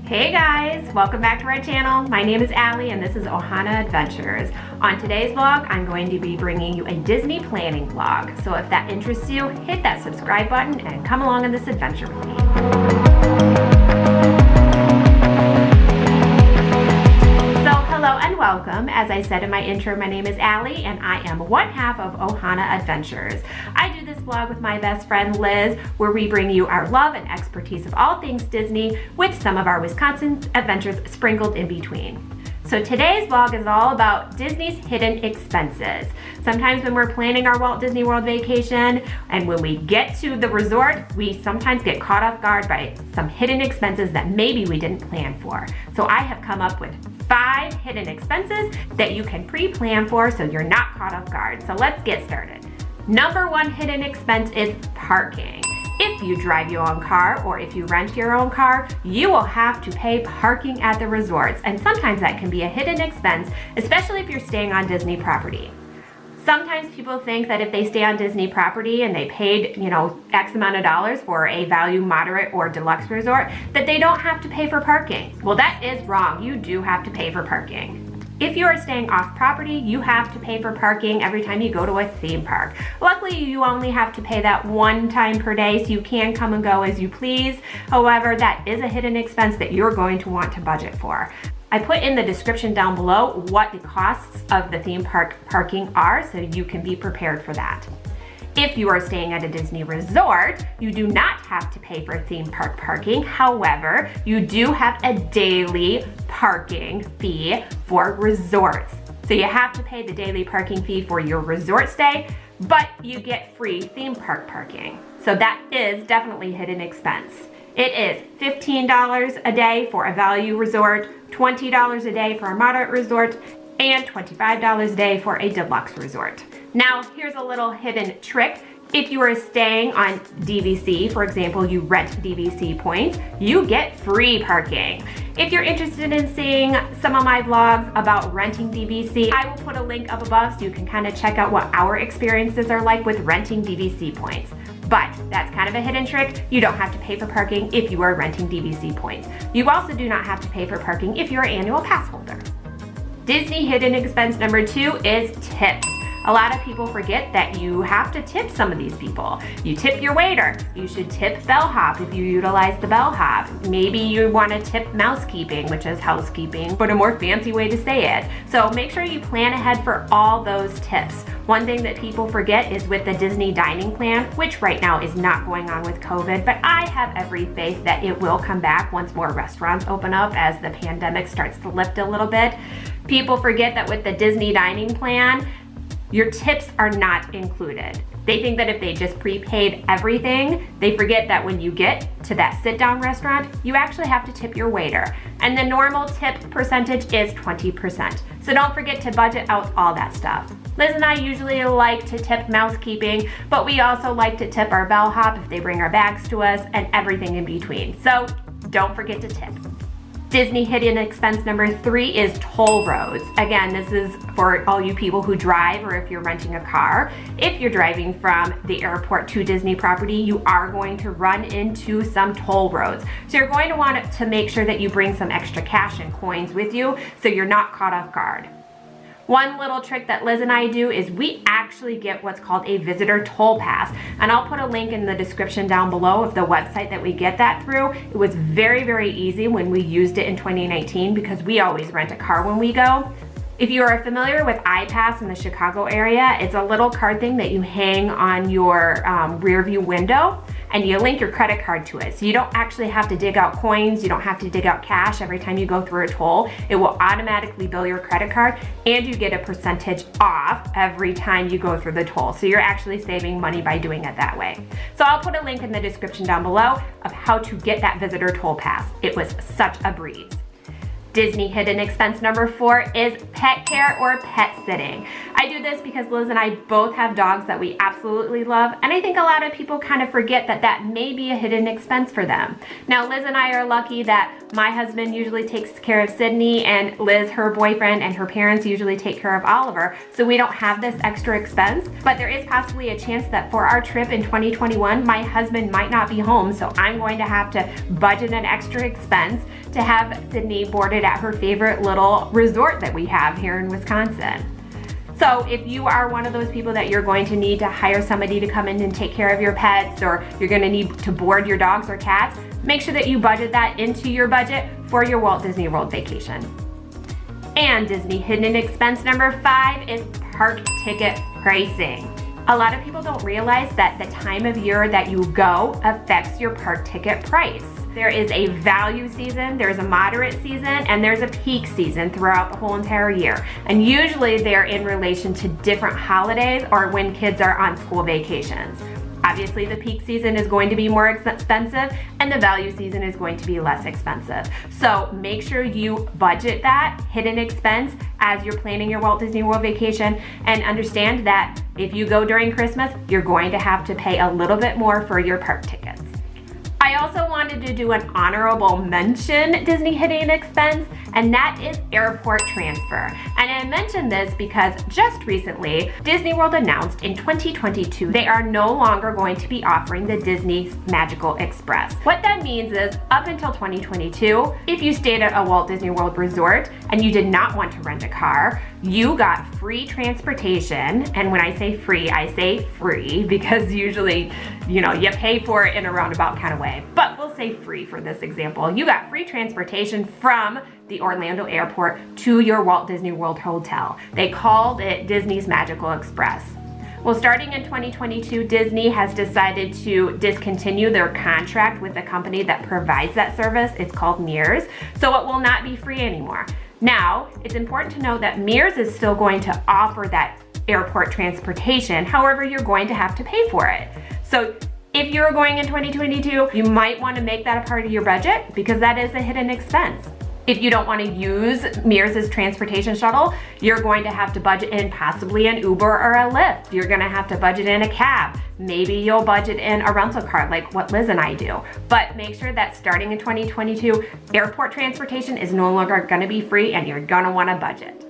Hey guys, welcome back to our channel. My name is Allie and this is Ohana Adventures. On today's vlog, I'm going to be bringing you a Disney planning vlog. So if that interests you, hit that subscribe button and come along on this adventure with me. Hello and welcome. As I said in my intro, my name is Allie and I am one half of Ohana Adventures. I do this vlog with my best friend Liz, where we bring you our love and expertise of all things Disney with some of our Wisconsin adventures sprinkled in between. So today's vlog is all about Disney's hidden expenses. Sometimes when we're planning our Walt Disney World vacation and when we get to the resort, we sometimes get caught off guard by some hidden expenses that maybe we didn't plan for. So I have come up with 5 hidden expenses that you can pre-plan for so you're not caught off guard. So let's get started. Number 1 hidden expense is parking. If you drive your own car or if you rent your own car, you will have to pay parking at the resorts, and sometimes that can be a hidden expense, especially if you're staying on Disney property. Sometimes people think that if they stay on Disney property and they paid, X amount of dollars for a value, moderate, or deluxe resort, that they don't have to pay for parking. Well, that is wrong. You do have to pay for parking. If you are staying off property, you have to pay for parking every time you go to a theme park. Luckily, you only have to pay that one time per day, so you can come and go as you please. However, that is a hidden expense that you're going to want to budget for. I put in the description down below what the costs of the theme park parking are, so you can be prepared for that. If you are staying at a Disney resort, you do not have to pay for theme park parking. However, you do have a daily parking fee for resorts. So you have to pay the daily parking fee for your resort stay, but you get free theme park parking. So that is definitely a hidden expense. It is $15 a day for a value resort, $20 a day for a moderate resort, and $25 a day for a deluxe resort. Now, here's a little hidden trick. If you are staying on DVC, for example, you rent DVC points, you get free parking. If you're interested in seeing some of my vlogs about renting DVC, I will put a link up above so you can kind of check out what our experiences are like with renting DVC points. But that's kind of a hidden trick. You don't have to pay for parking if you are renting DVC points. You also do not have to pay for parking if you're an annual pass holder. Disney hidden expense number 2 is tips. A lot of people forget that you have to tip some of these people. You tip your waiter. You should tip bellhop if you utilize the bellhop. Maybe you want to tip mousekeeping, which is housekeeping, but a more fancy way to say it. So make sure you plan ahead for all those tips. One thing that people forget is with the Disney dining plan, which right now is not going on with COVID, but I have every faith that it will come back once more restaurants open up as the pandemic starts to lift a little bit. People forget that with the Disney dining plan, your tips are not included. They think that if they just prepaid everything, they forget that when you get to that sit-down restaurant, you actually have to tip your waiter. And the normal tip percentage is 20%. So don't forget to budget out all that stuff. Liz and I usually like to tip mousekeeping, but we also like to tip our bellhop if they bring our bags to us and everything in between. So don't forget to tip. Disney hidden expense number 3 is toll roads. Again, this is for all you people who drive or if you're renting a car. If you're driving from the airport to Disney property, you are going to run into some toll roads. So you're going to want to make sure that you bring some extra cash and coins with you so you're not caught off guard. One little trick that Liz and I do is we actually get what's called a visitor toll pass. And I'll put a link in the description down below of the website that we get that through. It was very, very easy when we used it in 2019 because we always rent a car when we go. If you are familiar with iPass in the Chicago area, it's a little card thing that you hang on your rear view window and you link your credit card to it. So you don't actually have to dig out coins, you don't have to dig out cash every time you go through a toll. It will automatically bill your credit card and you get a percentage off every time you go through the toll. So you're actually saving money by doing it that way. So I'll put a link in the description down below of how to get that visitor toll pass. It was such a breeze. Disney hidden expense number 4 is pet care or pet sitting. I do this because Liz and I both have dogs that we absolutely love, and I think a lot of people kind of forget that that may be a hidden expense for them. Now, Liz and I are lucky that my husband usually takes care of Sydney, and Liz, her boyfriend, and her parents usually take care of Oliver, so we don't have this extra expense, but there is possibly a chance that for our trip in 2021, my husband might not be home, so I'm going to have to budget an extra expense to have Sydney boarded at her favorite little resort that we have here in Wisconsin. So if you are one of those people that you're going to need to hire somebody to come in and take care of your pets, or you're going to need to board your dogs or cats, make sure that you budget that into your budget for your Walt Disney World vacation. And Disney hidden expense number 5 is park ticket pricing. A lot of people don't realize that the time of year that you go affects your park ticket price. There is a value season, there's a moderate season, and there's a peak season throughout the whole entire year. And usually they're in relation to different holidays or when kids are on school vacations. Obviously, the peak season is going to be more expensive and the value season is going to be less expensive. So make sure you budget that hidden expense as you're planning your Walt Disney World vacation, and understand that if you go during Christmas, you're going to have to pay a little bit more for your park tickets. I also wanted to do an honorable mention Disney hidden expense, and that is airport transfer. And I mentioned this because just recently, Disney World announced in 2022 they are no longer going to be offering the Disney Magical Express. What that means is up until 2022, if you stayed at a Walt Disney World resort and you did not want to rent a car, you got free transportation. And when I say free, I say free because usually, you pay for it in a roundabout kind of way. But we'll say free for this example. You got free transportation from the Orlando airport to your Walt Disney World hotel. They called it Disney's Magical Express. Well, starting in 2022, Disney has decided to discontinue their contract with the company that provides that service. It's called Mears, so it will not be free anymore. Now, it's important to note that Mears is still going to offer that airport transportation. However, you're going to have to pay for it. So if you're going in 2022, you might want to make that a part of your budget because that is a hidden expense. If you don't want to use Mears' transportation shuttle, you're going to have to budget in possibly an Uber or a Lyft. You're going to have to budget in a cab. Maybe you'll budget in a rental car like what Liz and I do. But make sure that starting in 2022, airport transportation is no longer going to be free and you're going to want to budget.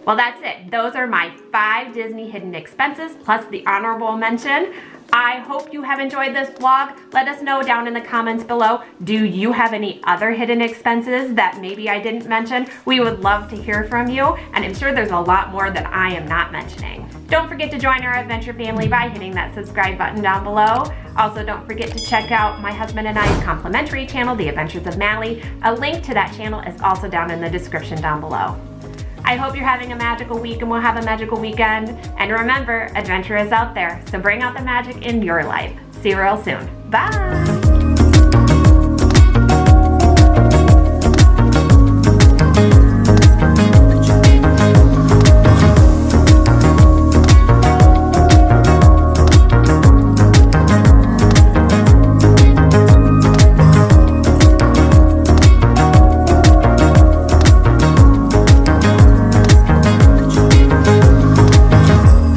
Well, that's it. Those are my 5 Disney hidden expenses plus the honorable mention. I hope you have enjoyed this vlog. Let us know down in the comments below. Do you have any other hidden expenses that maybe I didn't mention? We would love to hear from you, and I'm sure there's a lot more that I am not mentioning. Don't forget to join our adventure family by hitting that subscribe button down below. Also, don't forget to check out my husband and I's complimentary channel, The Adventures of Mally. A link to that channel is also down in the description down below. I hope you're having a magical week and we'll have a magical weekend. And remember, adventure is out there, so bring out the magic in your life. See you real soon. Bye!